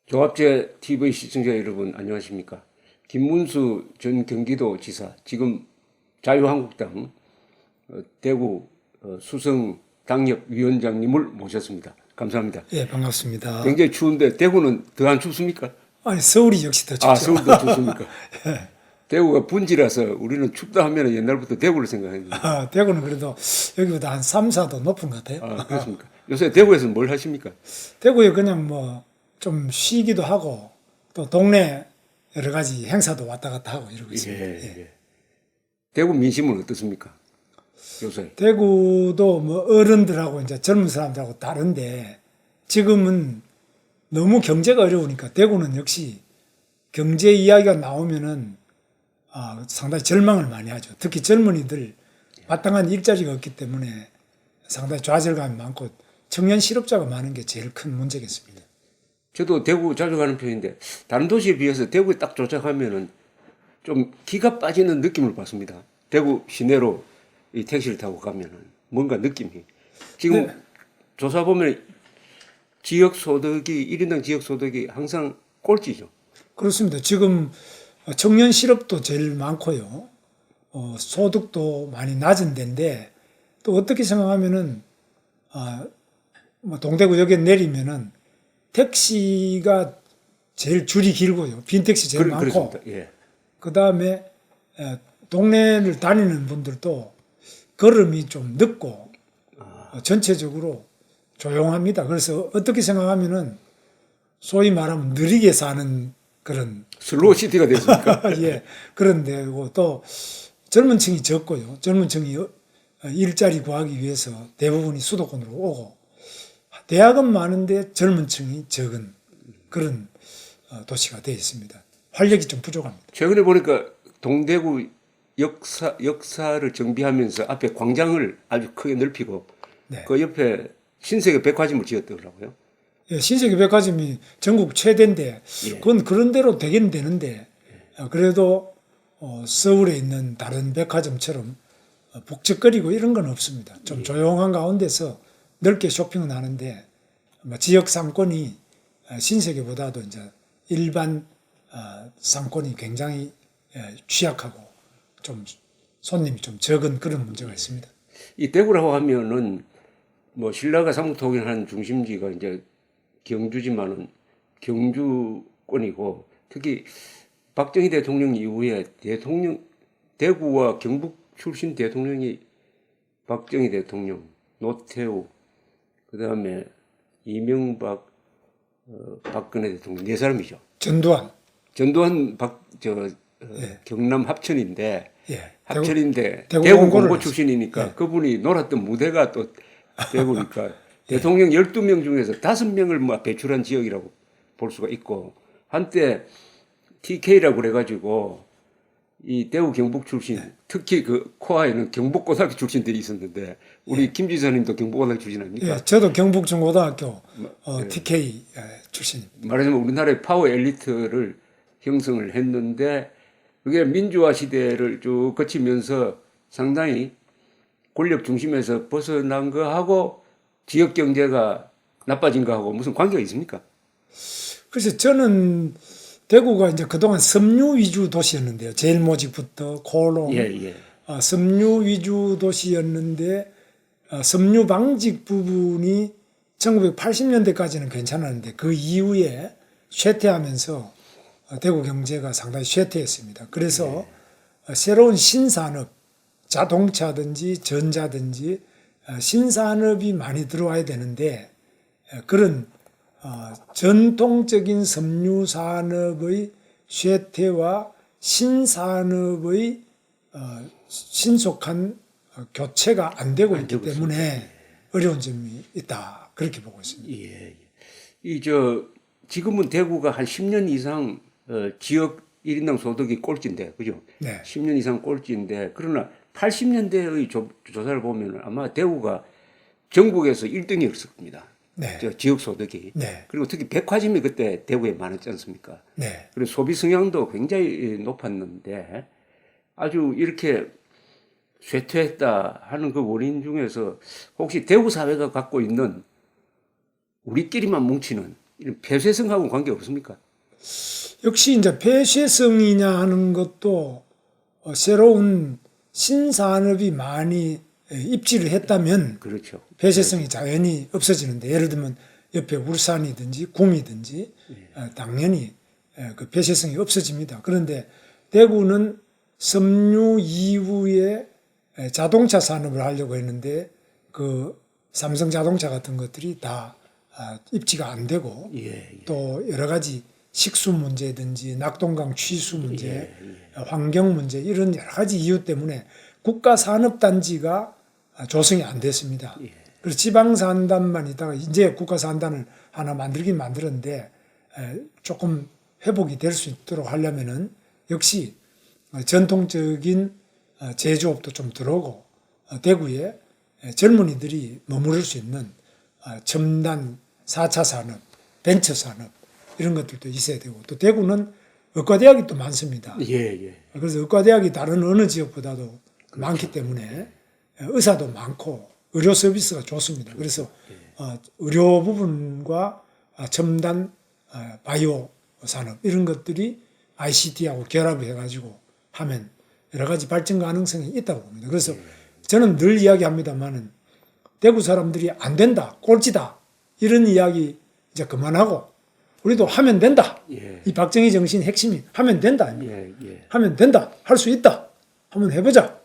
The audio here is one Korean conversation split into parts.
조합제 TV 시청자 여러분 안녕하십니까? 김문수 전 경기도지사, 지금 자유한국당 대구 수성 당협위원장님을 모셨습니다. 감사합니다. 예, 반갑습니다. 굉장히 추운데 대구는 더 안 춥습니까? 아니, 서울이 역시 더 춥죠. 아, 서울도 춥습니까? 대구가 분지라서 우리는 춥다 하면 옛날부터 대구를 생각했는데. 대구는 그래도 여기보다 한 3, 4도 높은 것 같아요. 아, 그렇습니까? 요새 대구에서는 뭘 하십니까? 대구에 그냥 뭐 좀 쉬기도 하고 또 동네 여러 가지 행사도 왔다 갔다 하고 이러고 있습니다. 예. 대구 민심은 어떻습니까? 요새. 대구도 뭐 어른들하고 이제 젊은 사람들하고 다른데 지금은 너무 경제가 어려우니까 대구는 역시 경제 이야기가 나오면은 상당히 절망을 많이 하죠. 특히 젊은이들 마땅한 일자리가 없기 때문에 상당히 좌절감이 많고 청년 실업자가 많은 게 제일 큰 문제겠습니다. 저도 대구 자주 가는 편인데 다른 도시에 비해서 대구에 딱 도착하면은 좀 기가 빠지는 느낌을 받습니다. 대구 시내로 이 택시를 타고 가면은 뭔가 느낌이. 지금 조사 보면 지역 소득이 1인당 지역 소득이 항상 꼴찌죠. 그렇습니다. 지금 청년 실업도 제일 많고요. 소득도 많이 낮은 데인데 또 어떻게 생각하면은 뭐 동대구역에 내리면은 택시가 제일 줄이 길고요. 빈 택시 제일 많고. 그렇습니다. 예. 그다음에 동네를 다니는 분들도 걸음이 좀 늦고 전체적으로 조용합니다. 그래서 어떻게 생각하면은 소위 말하면 느리게 사는 그런 슬로우 시티가 됐습니까? 예, 그런 데고 또 젊은 층이 적고요. 젊은 층이 일자리 구하기 위해서 대부분이 수도권으로 오고 대학은 많은데 젊은 층이 적은 그런 도시가 되어 있습니다. 활력이 좀 부족합니다. 최근에 보니까 동대구 역사를 정비하면서 앞에 광장을 아주 크게 넓히고 네. 그 옆에 신세계 백화점을 지었더라고요. 예, 신세계 백화점이 전국 최대인데 그건 그런 대로 되긴 되는데 그래도 서울에 있는 다른 백화점처럼 북적거리고 이런 건 없습니다. 좀 조용한 가운데서 넓게 쇼핑은 하는데 지역 상권이 신세계보다도 이제 일반 상권이 굉장히 취약하고 좀 손님이 좀 적은 그런 문제가 있습니다. 이 대구라고 하면은 뭐 신라가 상통일한 중심지가 이제 경주지만은 경주권이고 특히 박정희 대통령 이후에 대구와 경북 출신 대통령이 박정희 대통령, 노태우, 그다음에 이명박, 박근혜 대통령 네 사람이죠. 전두환. 전두환 경남 합천인데 예. 합천인데 대구 대구 공고를 공고 출신이니까 그분이 놀았던 무대가 또 대구니까 예. 대통령 12명 중에서 5명을 뭐 배출한 지역이라고 볼 수가 있고 한때 TK라고 그래가지고 이 대구 경북 출신 특히 그 코아에는 경북고등학교 출신들이 있었는데 우리 김 지사님도 경북고등학교 출신 아닙니까? 예, 저도 경북중고등학교 TK 출신입니다. 말하자면 우리나라의 파워 엘리트를 형성을 했는데 그게 민주화 시대를 쭉 거치면서 상당히 권력 중심에서 벗어난 거하고 지역 경제가 나빠진 거하고 무슨 관계가 있습니까? 그래서 저는 대구가 이제 그동안 섬유 위주 도시였는데요. 제일 모직부터 고롱, 섬유 위주 도시였는데 섬유 방직 부분이 1980년대까지는 괜찮았는데 그 이후에 쇠퇴하면서 대구 경제가 상당히 쇠퇴했습니다. 그래서 새로운 신산업, 자동차든지 전자든지 신산업이 많이 들어와야 되는데 그런 전통적인 섬유 산업의 쇠퇴와 신산업의 신속한 교체가 안 되고 있기 때문에 어려운 점이 있다. 그렇게 보고 있습니다. 예. 지금은 대구가 한 10년 이상 지역 1인당 소득이 꼴찌인데, 그죠? 네. 10년 이상 꼴찌인데, 그러나 80년대의 조사를 보면 아마 대구가 전국에서 1등이었을 겁니다. 네. 지역 소득이. 네. 그리고 특히 백화점이 그때 대구에 많았지 않습니까? 네. 그리고 소비 성향도 굉장히 높았는데 아주 이렇게 쇠퇴했다 하는 그 원인 중에서 혹시 대구 사회가 갖고 있는 우리끼리만 뭉치는 이런 폐쇄성하고는 관계 없습니까? 역시 이제 폐쇄성이냐 하는 것도 새로운 신산업이 많이 입지를 했다면 그렇죠. 폐쇄성이 자연히 없어지는데, 예를 들면 옆에 울산이든지 구미든지 당연히 그 폐쇄성이 없어집니다. 그런데 대구는 섬유 이후에 자동차 산업을 하려고 했는데 그 삼성 자동차 같은 것들이 다 입지가 안 되고, 또 여러 가지 식수 문제든지 낙동강 취수 문제, 환경 문제, 이런 여러 가지 이유 때문에 국가 산업단지가 조성이 안 됐습니다. 그래서 지방산단만 있다가 이제 국가산단을 하나 만들긴 만들었는데, 조금 회복이 될 수 있도록 하려면은 역시 전통적인 제조업도 좀 들어오고, 대구에 젊은이들이 머무를 수 있는 첨단 4차 산업, 벤처 산업, 이런 것들도 있어야 되고, 또 대구는 의과대학이 또 많습니다. 그래서 의과대학이 다른 어느 지역보다도 많기 때문에 의사도 많고 의료 서비스가 좋습니다. 그래서 의료 부분과 첨단 바이오 산업, 이런 것들이 ICT하고 결합을 해가지고 하면 여러 가지 발전 가능성이 있다고 봅니다. 그래서 저는 늘 이야기합니다만은 대구 사람들이 안 된다, 꼴찌다, 이런 이야기 이제 그만하고 우리도 하면 된다. 이 박정희 정신 핵심이 하면 된다. 하면 된다. 할 수 있다. 한번 해보자.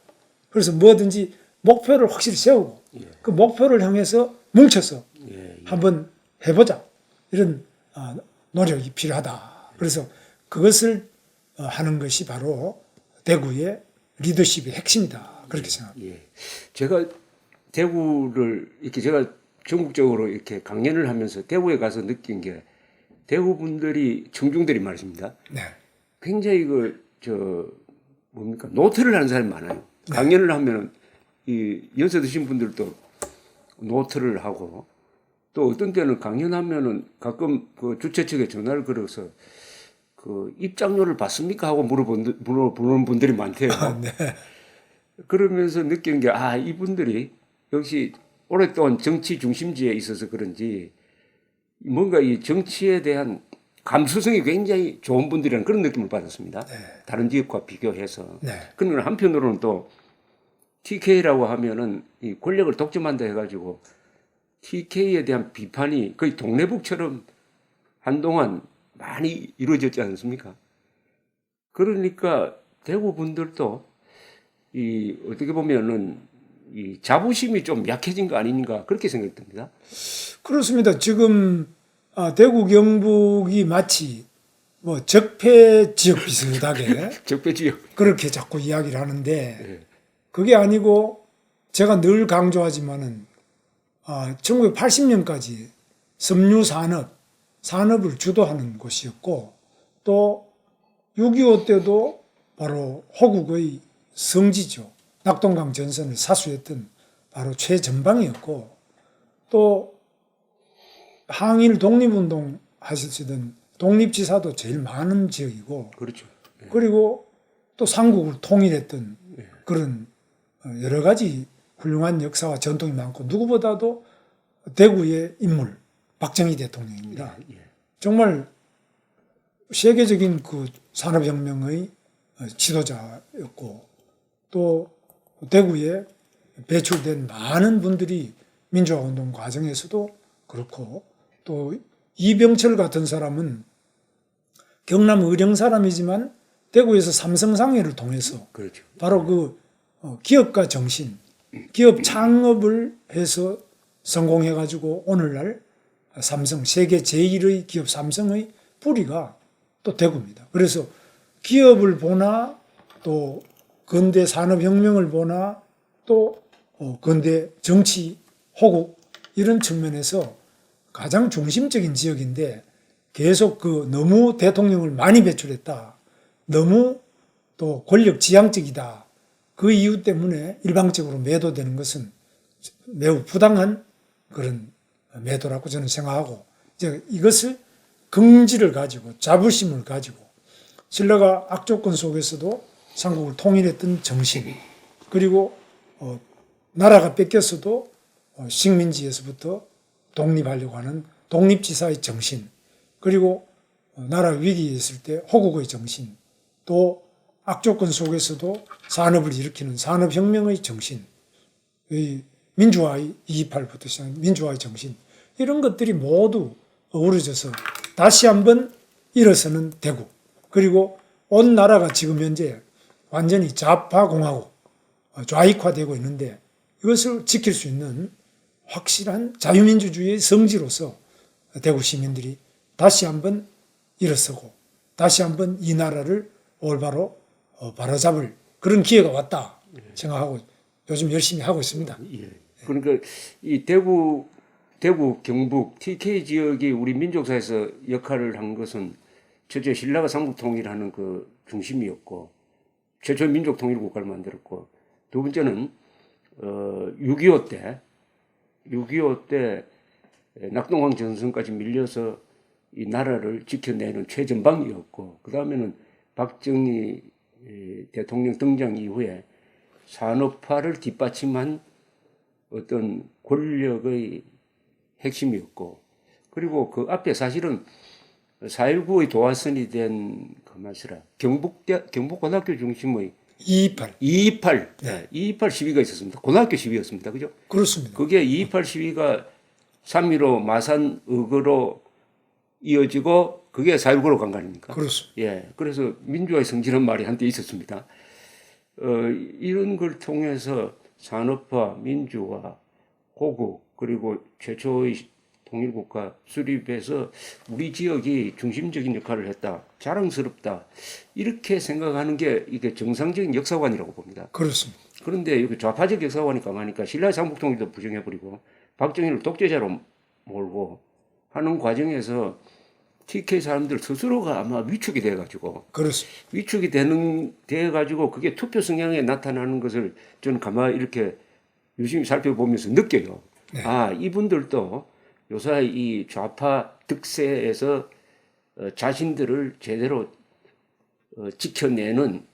그래서 뭐든지 목표를 확실히 세우고 그 목표를 향해서 뭉쳐서 한번 해보자. 이런 노력이 필요하다. 그래서 그것을 하는 것이 바로 대구의 리더십의 핵심이다. 그렇게 생각합니다. 제가 대구를 이렇게 제가 전국적으로 이렇게 강연을 하면서 대구에 가서 느낀 게, 대구 분들이, 청중들이 말입니다. 굉장히 뭡니까, 노트를 하는 사람이 많아요. 강연을 하면은 이 연세 드신 분들도 노트를 하고, 또 어떤 때는 강연하면은 가끔 그 주최 측에 전화를 걸어서 그 입장료를 받습니까 하고 물어보는 분들이 많대요. 그러면서 느낀 게, 이분들이 역시 오랫동안 정치 중심지에 있어서 그런지 뭔가 이 정치에 대한 감수성이 굉장히 좋은 분들이라는 그런 느낌을 받았습니다. 다른 지역과 비교해서. 그러나 한편으로는 또 TK라고 하면은 이 권력을 독점한다 해가지고 TK에 대한 비판이 거의 동네북처럼 한동안 많이 이루어졌지 않습니까? 그러니까 대구 분들도 이 어떻게 보면은 이 자부심이 좀 약해진 거 아닌가, 그렇게 생각됩니다. 그렇습니다. 지금 대구 경북이 마치 뭐 적폐 지역 비슷하게 적폐 지역 그렇게 자꾸 이야기를 하는데, 그게 아니고 제가 늘 강조하지만은 1980년까지 섬유 산업을 주도하는 곳이었고, 또 6.25 때도 바로 호국의 성지죠. 낙동강 전선을 사수했던 바로 최전방이었고, 또 항일 독립운동 하시던 독립지사도 제일 많은 지역이고, 그렇죠. 그리고 또 삼국을 통일했던 그런 여러 가지 훌륭한 역사와 전통이 많고, 누구보다도 대구의 인물 박정희 대통령입니다. 정말 세계적인 그 산업혁명의 지도자였고, 또 대구에 배출된 많은 분들이 민주화운동 과정에서도 그렇고, 또 이병철 같은 사람은 경남 의령 사람이지만 대구에서 삼성상회를 통해서 바로 그 기업가 정신, 기업 창업을 해서 성공해가지고 오늘날 삼성, 세계 제1의 기업 삼성의 뿌리가 또 대구입니다. 그래서 기업을 보나, 또 근대 산업혁명을 보나, 또 근대 정치, 호국, 이런 측면에서 가장 중심적인 지역인데, 계속 너무 대통령을 많이 배출했다, 너무 또 권력지향적이다, 그 이유 때문에 일방적으로 매도되는 것은 매우 부당한 그런 매도라고 저는 생각하고, 이제 이것을 긍지를 가지고 자부심을 가지고, 신라가 악조건 속에서도 삼국을 통일했던 정신, 그리고 나라가 뺏겼어도 식민지에서부터 독립하려고 하는 독립지사의 정신, 그리고 나라 위기에 있을 때 호국의 정신, 또 악조건 속에서도 산업을 일으키는 산업혁명의 정신, 이 민주화의 228부터 시작한 민주화의 정신, 이런 것들이 모두 어우러져서 다시 한번 일어서는 대구. 그리고 온 나라가 지금 현재 완전히 좌파공화국, 좌익화되고 있는데 이것을 지킬 수 있는 확실한 자유민주주의의 성지로서 대구 시민들이 다시 한번 일어서고 다시 한번 이 나라를 올바로 바로잡을 그런 기회가 왔다 생각하고 요즘 열심히 하고 있습니다. 예. 그러니까 이 대구, 경북, TK 지역이 우리 민족사에서 역할을 한 것은 첫째 신라가 삼국 통일하는 그 중심이었고 최초 민족 통일 국가를 만들었고 두 번째는 6.25 때 낙동강 전선까지 밀려서 이 나라를 지켜내는 최전방이었고 그 다음에는 박정희 대통령 등장 이후에 산업화를 뒷받침한 어떤 권력의 핵심이었고 그리고 그 앞에 사실은 4.19의 도화선이 된 경북고등학교 중심의 228 시위가 있었습니다. 고등학교 시위였습니다. 그죠? 그렇습니다. 그게 228 시위가 3.15 마산 의거로 이어지고 그게 4.19로 간 거 아닙니까? 그렇습니다. 예. 그래서 민주화의 성지란 말이 한때 있었습니다. 이런 걸 통해서 산업화, 민주화, 호국, 그리고 최초의 통일국가 수립해서 우리 지역이 중심적인 역할을 했다. 자랑스럽다. 이렇게 생각하는 게 이게 정상적인 역사관이라고 봅니다. 그렇습니다. 그런데 여기 좌파적 역사관이 강하니까 신라의 삼국통일도 부정해버리고 박정희를 독재자로 몰고 하는 과정에서 TK 사람들 스스로가 아마 위축이 돼가지고 그렇습니다. 위축이 돼가지고 그게 투표 성향에 나타나는 것을 저는 가만히 이렇게 유심히 살펴보면서 느껴요. 네. 아, 이분들도 요새 이 좌파 득세에서 자신들을 제대로 지켜내는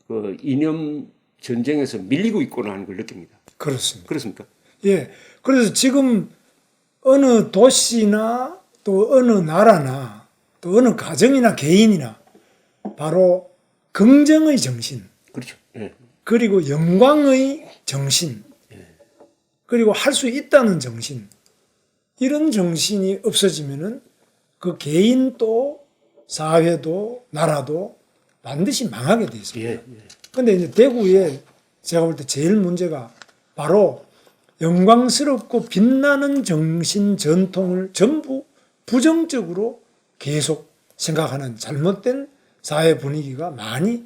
그 이념 전쟁에서 밀리고 있구나 하는 걸 느낍니다. 그렇습니다. 그렇습니까? 예. 그래서 지금 어느 도시나 또 어느 나라나 또 어느 가정이나 개인이나 바로 긍정의 정신, 그렇죠. 예. 그리고 영광의 정신, 그리고 할 수 있다는 정신, 이런 정신이 없어지면은 그 개인도 사회도 나라도 반드시 망하게 돼 있습니다. 예. 근데 이제 대구에 제가 볼 때 제일 문제가 바로 영광스럽고 빛나는 정신 전통을 전부 부정적으로 계속 생각하는 잘못된 사회 분위기가 많이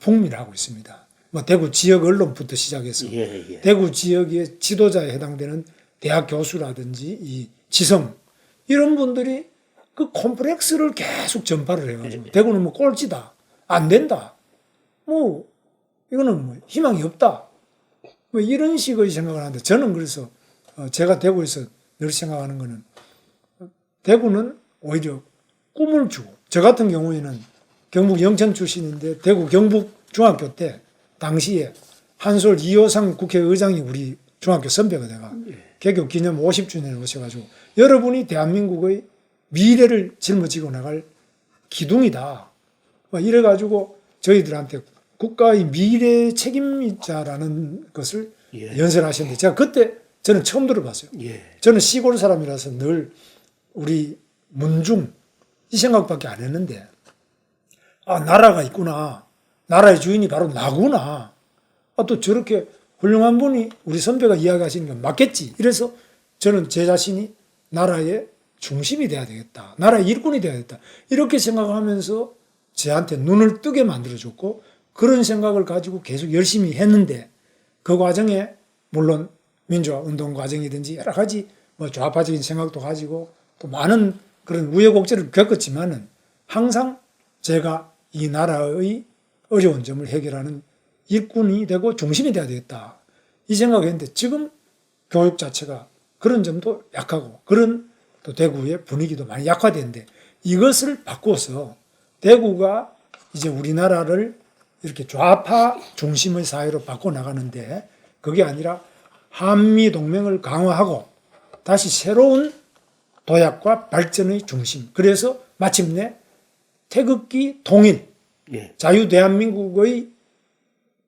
풍미를 하고 있습니다. 뭐 대구 지역 언론부터 시작해서 대구 지역의 지도자에 해당되는 대학 교수라든지 이 지성 이런 분들이 그 콤플렉스를 계속 전파를 해가지고 대구는 뭐 꼴찌다, 안 된다, 뭐 이거는 뭐 희망이 없다, 뭐 이런 식의 생각을 하는데 저는 그래서 제가 대구에서 늘 생각하는 거는 대구는 오히려 꿈을 주고 저 같은 경우에는 경북 영천 출신인데 대구 경북 중학교 때 당시에 한솔 이호상 국회의장이 우리 중학교 선배가 돼가 개교 기념 50주년을 오셔가지고 여러분이 대한민국의 미래를 짊어지고 나갈 기둥이다. 이래가지고 저희들한테 국가의 미래 책임자라는 것을 연설하셨는데 제가 그때 저는 처음 들어봤어요. 저는 시골 사람이라서 늘 우리 문중 이 생각밖에 안 했는데 아 나라가 있구나. 나라의 주인이 바로 나구나. 아, 또 저렇게 훌륭한 분이 우리 선배가 이야기하시는 건 맞겠지. 이래서 저는 제 자신이 나라의 중심이 돼야 되겠다. 나라의 일꾼이 돼야 되겠다. 이렇게 생각하면서 저한테 눈을 뜨게 만들어줬고 그런 생각을 가지고 계속 열심히 했는데 그 과정에 물론 민주화 운동 과정이든지 여러 가지 뭐 좌파적인 생각도 가지고 또 많은 그런 우여곡절을 겪었지만은 항상 제가 이 나라의 어려운 점을 해결하는 일꾼이 되고 중심이 돼야 되겠다. 이 생각을 했는데 지금 교육 자체가 그런 점도 약하고 그런 또 대구의 분위기도 많이 약화되는데 이것을 바꿔서 대구가 이제 우리나라를 이렇게 좌파 중심의 사회로 바꿔나가는데 그게 아니라 한미동맹을 강화하고 다시 새로운 도약과 발전의 중심. 그래서 마침내 태극기 통일, 예. 자유 대한민국의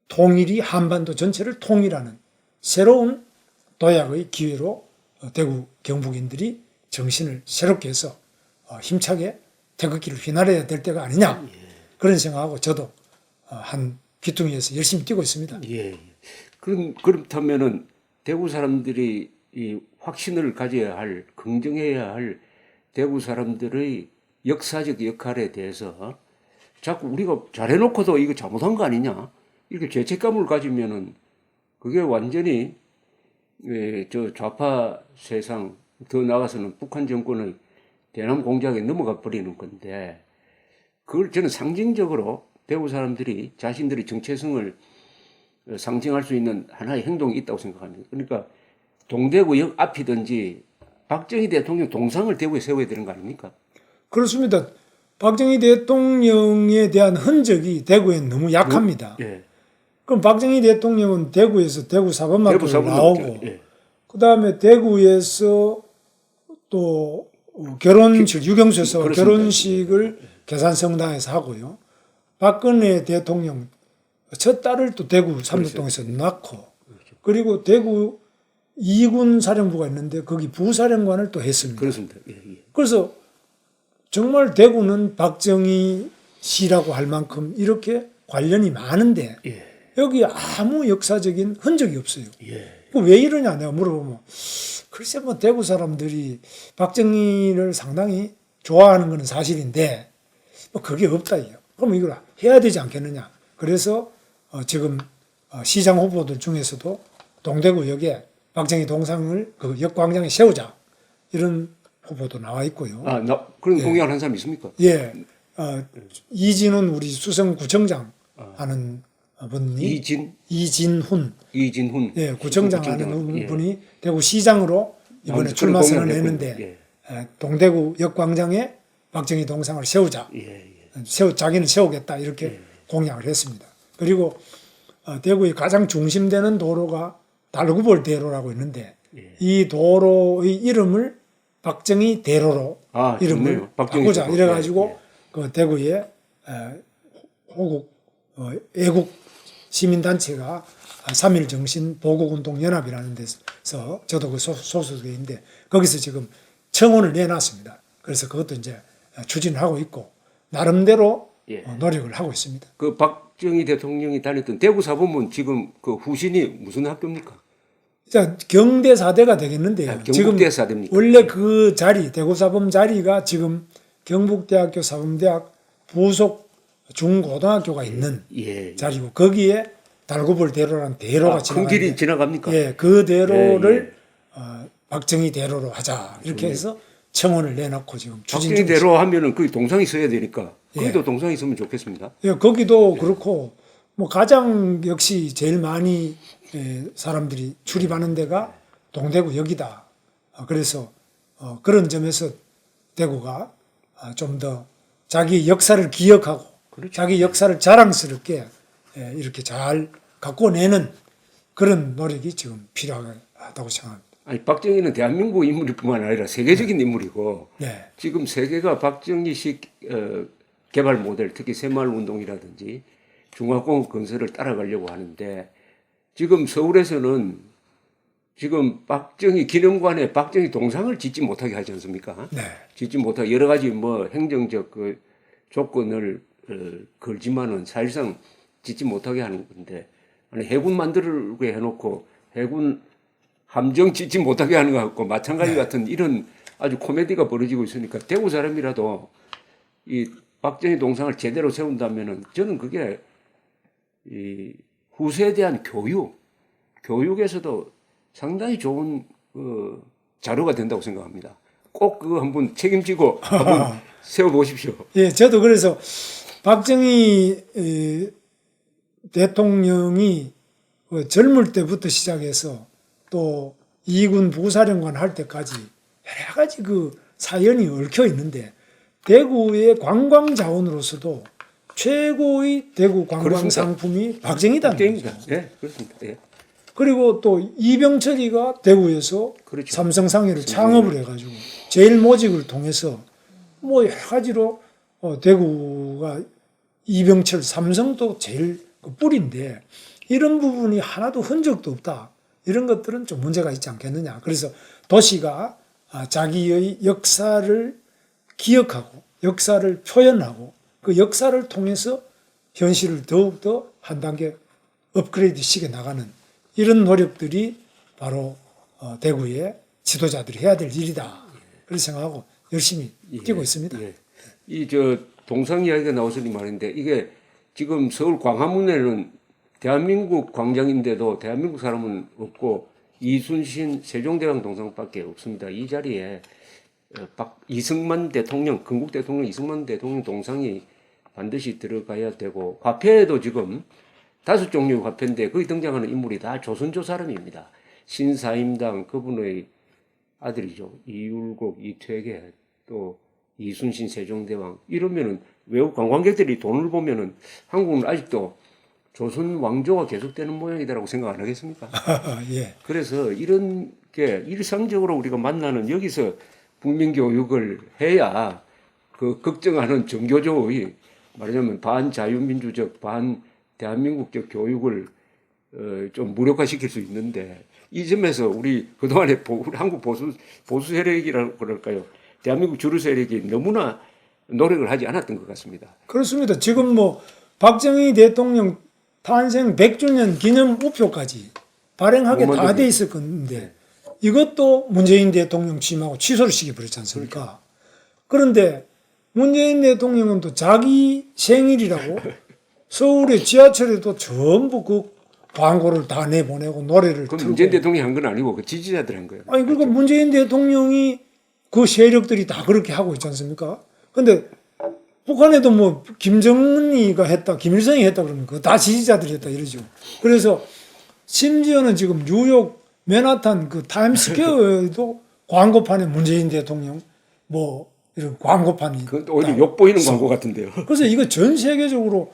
통일이 한반도 전체를 통일하는 새로운 도약의 기회로 대구 경북인들이 정신을 새롭게 해서 힘차게 태극기를 휘날려야 될 때가 아니냐 그런 생각하고 저도 한 귀퉁이에서 열심히 뛰고 있습니다. 예. 그렇다면은 대구 사람들이 이 확신을 가져야 할, 긍정해야 할 대구 사람들의 역사적 역할에 대해서 자꾸 우리가 잘해놓고도 이거 잘못한 거 아니냐 이렇게 죄책감을 가지면은 그게 완전히 저 좌파 세상 더 나아가서는 북한 정권의 대남 공작에 넘어가 버리는 건데 그걸 저는 상징적으로 대구 사람들이 자신들의 정체성을 상징할 수 있는 하나의 행동이 있다고 생각합니다. 그러니까 동대구역 앞이든지 박정희 대통령 동상을 대구에 세워야 되는 거 아닙니까? 그렇습니다. 박정희 대통령에 대한 흔적이 대구엔 너무 약합니다. 예. 그럼 박정희 대통령은 대구에서 대구 사범학교를 나오고 예. 그다음에 대구에서 또 결혼식 유경수에서 그렇습니다. 결혼식을 계산성당에서 하고요. 박근혜 대통령 첫 딸을 또 대구 삼덕동에서 낳고 그리고 대구 2군 사령부가 있는데 거기 부사령관을 또 했습니다. 그렇습니다. 예, 예. 그래서 정말 대구는 박정희 시라고 할 만큼 이렇게 관련이 많은데 예. 여기 아무 역사적인 흔적이 없어요. 예. 왜 이러냐 내가 물어보면 글쎄 뭐 대구 사람들이 박정희를 상당히 좋아하는 것은 사실인데 뭐 그게 없다 이요. 그럼 이걸 해야 되지 않겠느냐. 그래서 지금 시장 후보들 중에서도 동대구역에 박정희 동상을 그 역광장에 세우자 이런 후보도 나와 있고요. 그런 공약을 한 사람이 있습니까? 예, 이진훈 우리 수성구청장 하는 분이 이진훈 예, 구청장 하는 분이 대구 시장으로 이번에 출마 선언했는데 동대구 역광장에 박정희 동상을 세우자. 자기는 세우겠다 이렇게 공약을 했습니다. 그리고 대구의 가장 중심되는 도로가 달구볼 대로라고 있는데 이 도로의 이름을 박정희 대로로 이름을 바꾸자 이래가지고 그 대구에 호국 애국 시민단체가 3.1 정신 보국운동연합이라는 데서 저도 그 소속인데 거기서 지금 청원을 내놨습니다. 그래서 그것도 이제 추진을 하고 있고 나름대로 노력을 하고 있습니다. 그 박정희 대통령이 다녔던 대구 사범은 지금 그 후신이 무슨 학교입니까? 자, 경대 4대가 되겠는데요. 지금 경북대 4대입니까? 원래 그 자리 대구 사범 자리가 지금 경북대학교 사범대학 부속 중고등학교가 있는 자리고 거기에 달구볼 대로라는 대로가 큰 길이 지나갑니까? 예, 그 대로를 박정희 대로로 하자 이렇게 해서 청원을 내놓고 지금 추진 박정희 대로 하면은 그 동상이 있어야 되니까 거기도 동상이 있으면 좋겠습니다. 예, 거기도 그렇고 뭐 가장 역시 제일 많이 사람들이 출입하는 데가 동대구역이다. 그래서 그런 점에서 대구가 좀 더 자기 역사를 기억하고 자기 역사를 자랑스럽게 이렇게 잘 갖고 내는 그런 노력이 지금 필요하다고 생각합니다. 아니 박정희는 대한민국 인물뿐만 아니라 세계적인 인물이고 지금 세계가 박정희식 개발 모델 특히 새마을 운동이라든지 중화공업 건설을 따라가려고 하는데 지금 서울에서는 지금 박정희 기념관에 박정희 동상을 짓지 못하게 하지 않습니까? 짓지 못하게 여러 가지 뭐 행정적 그 조건을 걸지만은 사실상 짓지 못하게 하는 건데 아니 해군 만들게 해놓고 해군 함정 짓지 못하게 하는 것 같고 마찬가지 같은 이런 아주 코미디가 벌어지고 있으니까 대구 사람이라도 이 박정희 동상을 제대로 세운다면은 저는 그게 이 후세에 대한 교육에서도 상당히 좋은 자료가 된다고 생각합니다. 꼭 그거 한번 책임지고 한번 세워보십시오. 예, 저도 그래서 박정희 대통령이 젊을 때부터 시작해서 또 이군 부사령관 할 때까지 여러 가지 그 사연이 얽혀 있는데 대구의 관광 자원으로서도 최고의 대구 관광 상품이 박정희다는 거죠. 네, 그렇습니다. 예. 그리고 또 이병철이가 대구에서 삼성상해를 창업을 해가지고 제일모직을 통해서 뭐 여러 가지로 대구가 이병철, 삼성도 제일 그 뿌리인데 이런 부분이 하나도 흔적도 없다. 이런 것들은 좀 문제가 있지 않겠느냐. 그래서 도시가 자기의 역사를 기억하고 역사를 표현하고 그 역사를 통해서 현실을 더욱더 한 단계 업그레이드 시켜 나가는 이런 노력들이 바로 대구의 지도자들이 해야 될 일이다. 그렇게 생각하고 열심히 뛰고 있습니다. 예. 이 저 동상 이야기가 나와서니 말인데 이게 지금 서울 광화문에는 대한민국 광장인데도 대한민국 사람은 없고 이순신 세종대왕 동상밖에 없습니다. 이 자리에 이승만 대통령, 건국 대통령 이승만 대통령 동상이 반드시 들어가야 되고 화폐에도 지금 5종류의 화폐인데 거기 등장하는 인물이 다 조선조 사람입니다. 신사임당 그분의 아들이죠. 이율곡, 이퇴계, 또 이순신 세종대왕 이러면은 외국 관광객들이 돈을 보면은 한국은 아직도 조선 왕조가 계속되는 모양이다라고 생각 안 하겠습니까? 예. 그래서 이런 게 일상적으로 우리가 만나는 여기서 국민교육을 해야 그 걱정하는 정교조의 말하자면 반자유민주적, 반대한민국적 교육을 좀 무력화시킬 수 있는데 이 점에서 우리 그동안에 한국 보수 세력이라고 그럴까요? 대한민국 주류 세력이 너무나 노력을 하지 않았던 것 같습니다. 그렇습니다. 지금 뭐 박정희 대통령 탄생 100주년 기념 우표까지 발행하게 다 돼 있을 건데 이것도 문재인 대통령 취임하고 취소를 시켜버렸지 않습니까? 그런데 문재인 대통령은 또 자기 생일이라고 서울의 지하철에도 전부 그 광고를 다 내보내고 노래를 그건 틀고. 문재인 대통령이 한 건 아니고 그 지지자들 한 거예요. 아니 그러니까 문재인 대통령이 그 세력들이 다 그렇게 하고 있지 않습니까? 근데 북한에도 뭐 김정은이가 했다, 김일성이 했다 그러면 그거 다 지지자들이 했다 이러죠. 그래서 심지어는 지금 뉴욕 맨하탄 그 타임스퀘어에도 광고판에 문재인 대통령 뭐 이런 광고판이 그 오히려 욕 보이는 광고 같은데요. 그래서 이거 전 세계적으로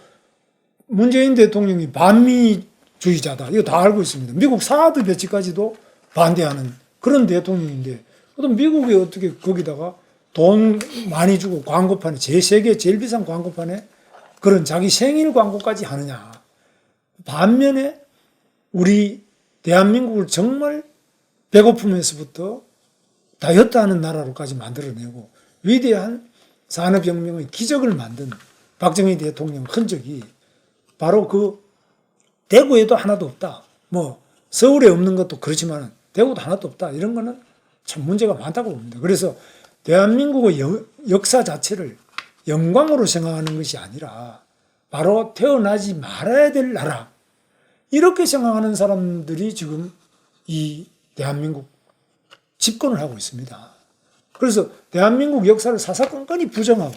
문재인 대통령이 반미주의자다. 이거 다 알고 있습니다. 미국 사드 배치까지도 반대하는 그런 대통령인데 그럼 미국이 어떻게 거기다가 돈 많이 주고 광고판에 세계 제일 비싼 광고판에 그런 자기 생일 광고까지 하느냐. 반면에 우리 대한민국을 정말 배고픔에서부터 다이어트 하는 나라로까지 만들어내고 위대한 산업혁명의 기적을 만든 박정희 대통령 흔적이 바로 그 대구에도 하나도 없다. 뭐 서울에 없는 것도 그렇지만 대구도 하나도 없다. 이런 거는 참 문제가 많다고 봅니다. 그래서 대한민국의 역사 자체를 영광으로 생각하는 것이 아니라 바로 태어나지 말아야 될 나라. 이렇게 생각하는 사람들이 지금 이 대한민국 집권을 하고 있습니다. 그래서 대한민국 역사를 사사건건이 부정하고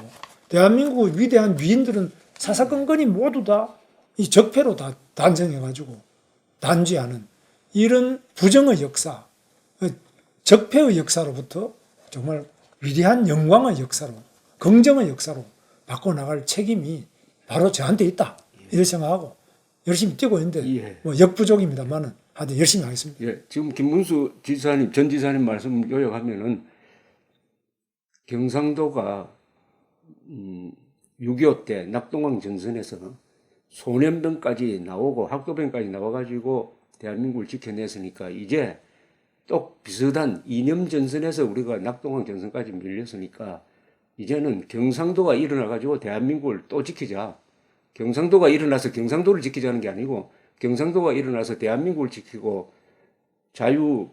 대한민국의 위대한 위인들은 사사건건이 모두 다 이 적폐로 다 단정해가지고 단죄하는 이런 부정의 역사, 적폐의 역사로부터 정말 위대한 영광의 역사로, 긍정의 역사로 바꿔나갈 책임이 바로 저한테 있다. 이렇게 생각하고 열심히 뛰고 있는데 뭐 역부족입니다만은 하여튼 열심히 하겠습니다. 예, 지금 김문수 지사님, 전 지사님 말씀 요약하면은 경상도가 6.25 때 낙동강 전선에서 소년병까지 나오고 학교병까지 나와가지고 대한민국을 지켜냈으니까 이제 또 비슷한 이념 전선에서 우리가 낙동강 전선까지 밀렸으니까 이제는 경상도가 일어나가지고 대한민국을 또 지키자. 경상도가 일어나서 경상도를 지키자는 게 아니고 경상도가 일어나서 대한민국을 지키고 자유,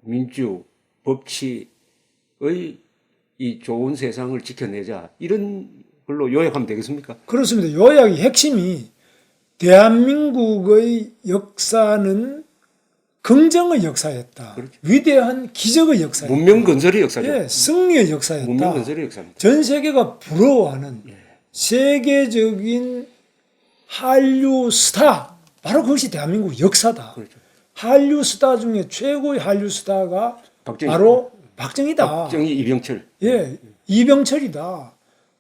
민주, 법치의 이 좋은 세상을 지켜내자. 이런 걸로 요약하면 되겠습니까? 그렇습니다. 요약의 핵심이 대한민국의 역사는 긍정의 역사였다. 그렇죠. 위대한 기적의 역사였다. 문명 건설의 역사죠. 예, 승리의 역사였다. 문명 건설의 역사입니다. 전 세계가 부러워하는 세계적인 한류 스타. 바로 그것이 대한민국 역사다. 그렇죠. 한류 스타 중에 최고의 한류 스타가 바로 박정희다. 박정희, 이병철. 예, 이병철이다.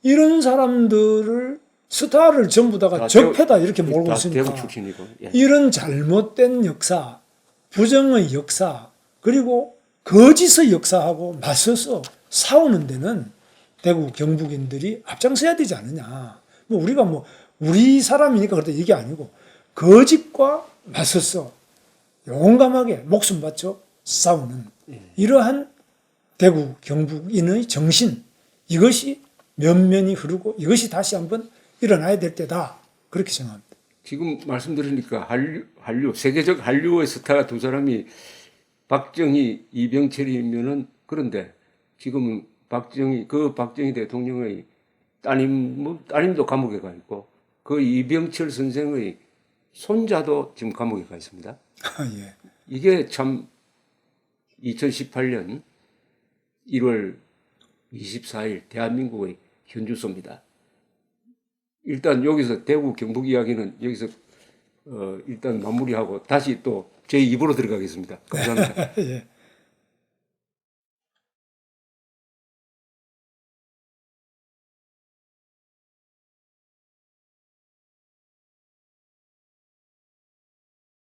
이런 사람들을 스타를 전부 다가 적폐다 이렇게 몰고 있으니까 대구 출신이고. 예. 이런 잘못된 역사, 부정의 역사, 그리고 거짓의 역사하고 맞서서 싸우는 데는 대구 경북인들이 앞장서야 되지 않느냐. 뭐 우리가 뭐 우리 사람이니까 그렇다 이게 아니고 거짓과 맞서서 용감하게 목숨 바쳐 싸우는 이러한 대구 경북인의 정신, 이것이 면면이 흐르고 이것이 다시 한번 일어나야 될 때다. 그렇게 생각합니다. 지금 말씀드리니까 한류 세계적 한류의 스타 두 사람이 박정희, 이병철이면은 그런데 지금 박정희 대통령의 따님도 감옥에 가 있고 그 이병철 선생의 손자도 지금 감옥에 가 있습니다. 예. 이게 참 2018년 1월 24일 대한민국의 현주소입니다. 일단 여기서 대구 경북 이야기는 여기서 일단 마무리하고 다시 또 제 2부로 들어가겠습니다. 감사합니다. 예.